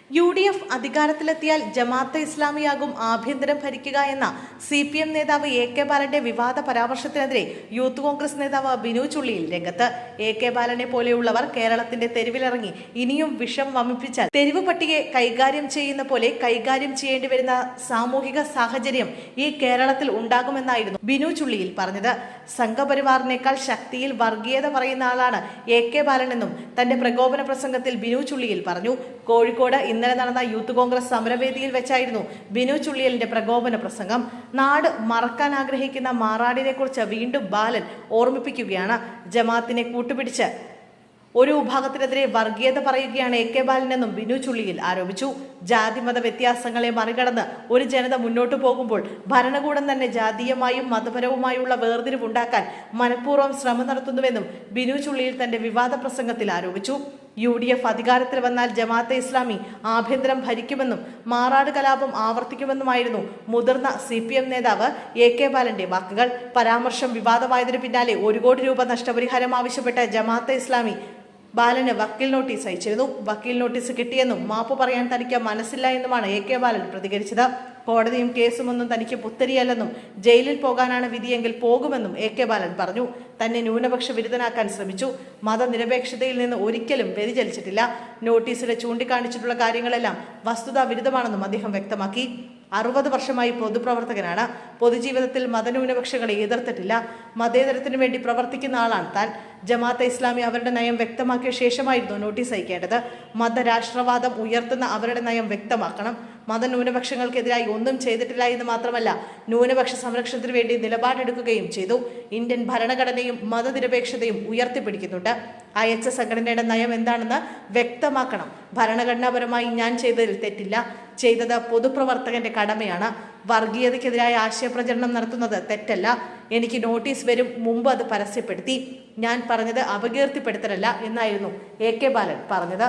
UDF അധികാരത്തിലെത്തിയാൽ ജമാഅത്തെ ഇസ്ലാമിയാകും ആഭ്യന്തരം ഭരിക്കുക എന്ന CPM നേതാവ് AK ബാലന്റെ വിവാദ പരാമർശത്തിനെതിരെ യൂത്ത് കോൺഗ്രസ് നേതാവ് ബിനു ചുള്ളിയിൽ രംഗത്ത്. AK ബാലനെ പോലെയുള്ളവർ കേരളത്തിന്റെ തെരുവിലിറങ്ങി ഇനിയും വിഷം വമിപ്പിച്ചാൽ തെരുവ് പട്ടികയെ കൈകാര്യം ചെയ്യുന്ന പോലെ കൈകാര്യം ചെയ്യേണ്ടി വരുന്ന സാമൂഹിക സാഹചര്യം ഈ കേരളത്തിൽ ഉണ്ടാകുമെന്നായിരുന്നു ബിനു ചുള്ളിയിൽ പറഞ്ഞത്. സംഘപരിവാറിനേക്കാൾ ശക്തിയിൽ വർഗീയത പറയുന്ന ആളാണ് AK ബാലനെന്നും തന്റെ പ്രകോപന പ്രസംഗത്തിൽ ബിനു ചുള്ളിയിൽ പറഞ്ഞു. കോഴിക്കോട് ഇന്നലെ നടന്ന യൂത്ത് കോൺഗ്രസ് സമരവേദിയിൽ വെച്ചായിരുന്നു ബിനു ചുള്ളിയലിന്റെ പ്രകോപന പ്രസംഗം. നാട് മറക്കാൻ ആഗ്രഹിക്കുന്ന മാറാടിനെ കുറിച്ച് വീണ്ടും ബാലൻ ഓർമ്മിപ്പിക്കുകയാണ്. ജമാഅത്തിനെ കൂട്ടുപിടിച്ച് ഒരു വിഭാഗത്തിനെതിരെ വർഗീയത പറയുകയാണ് AK ബാലനെന്നും ബിനു ചുള്ളിയിൽ ആരോപിച്ചു. ജാതി മത വ്യത്യാസങ്ങളെ മറികടന്ന് ഒരു ജനത മുന്നോട്ടു പോകുമ്പോൾ ഭരണകൂടം തന്നെ ജാതീയമായും മതപരവുമായുള്ള വേർതിരിവുണ്ടാക്കാൻ മനഃപൂർവ്വം ശ്രമം നടത്തുന്നുവെന്നും ബിനു ചുള്ളിയിൽ തന്റെ വിവാദ പ്രസംഗത്തിൽ ആരോപിച്ചു. UDF അധികാരത്തിൽ വന്നാൽ ജമാഅത്തെ ഇസ്ലാമി ആഭ്യന്തരം ഭരിക്കുമെന്നും മാറാട് കലാപം ആവർത്തിക്കുമെന്നുമായിരുന്നു മുതിർന്ന CPM നേതാവ് AK ബാലന്റെ വാക്കുകൾ. പരാമർശം വിവാദമായതിനു പിന്നാലെ 1 കോടി രൂപ നഷ്ടപരിഹാരം ആവശ്യപ്പെട്ട ജമാഅത്തെ ഇസ്ലാമി ബാലന് വക്കീൽ നോട്ടീസ് അയച്ചിരുന്നു. വക്കീൽ നോട്ടീസ് കിട്ടിയെന്നും മാപ്പ് പറയാൻ തനിക്ക് മനസ്സില്ല എന്നുമാണ് AK ബാലൻ പ്രതികരിച്ചത്. കോടതിയും കേസുമൊന്നും തനിക്ക് പുത്തരിയല്ലെന്നും ജയിലിൽ പോകാനാണ് വിധിയെങ്കിൽ പോകുമെന്നും AK ബാലൻ പറഞ്ഞു. തന്നെ ന്യൂനപക്ഷ വിരുദ്ധനാക്കാൻ ശ്രമിച്ചു. മതനിരപേക്ഷതയിൽ നിന്ന് ഒരിക്കലും വ്യതിചലിച്ചിട്ടില്ല. നോട്ടീസിൽ ചൂണ്ടിക്കാണിച്ചിട്ടുള്ള കാര്യങ്ങളെല്ലാം വസ്തുതാ വിരുദ്ധമാണെന്നും അദ്ദേഹം വ്യക്തമാക്കി. 60 വർഷമായി പൊതുപ്രവർത്തകനാണ്. പൊതുജീവിതത്തിൽ മതന്യൂനപക്ഷങ്ങളെ എതിർത്തിട്ടില്ല. മതേതരത്തിനു വേണ്ടി പ്രവർത്തിക്കുന്ന ആളാണ് താൻ. ജമാഅത്തെ ഇസ്ലാമി അവരുടെ നയം വ്യക്തമാക്കിയ ശേഷമായിരുന്നു നോട്ടീസ് അയക്കേണ്ടത്. മതരാഷ്ട്രവാദം ഉയർത്തുന്ന അവരുടെ നയം വ്യക്തമാക്കണം. മതന്യൂനപക്ഷങ്ങൾക്കെതിരായി ഒന്നും ചെയ്തിട്ടില്ല എന്ന് മാത്രമല്ല, ന്യൂനപക്ഷ സംരക്ഷണത്തിന് വേണ്ടി നിലപാടെടുക്കുകയും ചെയ്തു. ഇന്ത്യൻ ഭരണഘടനയും മതനിരപേക്ഷതയും ഉയർത്തിപ്പിടിക്കുന്നുണ്ട്. അയച്ച സംഘടനയുടെ നയം എന്താണെന്ന് വ്യക്തമാക്കണം. ഭരണഘടനാപരമായി ഞാൻ ചെയ്തതിൽ തെറ്റില്ല. ചെയ്തത് പൊതുപ്രവർത്തകന്റെ കടമയാണ്. വർഗീയതയ്ക്കെതിരായ ആശയപ്രചരണം നടത്തുന്നത് തെറ്റല്ല. എനിക്ക് നോട്ടീസ് വരും മുമ്പ് അത് പരസ്യപ്പെടുത്തി. ഞാൻ പറഞ്ഞത് അപകീർത്തിപ്പെടുത്തലല്ല എന്നായിരുന്നു AK ബാലൻ പറഞ്ഞത്.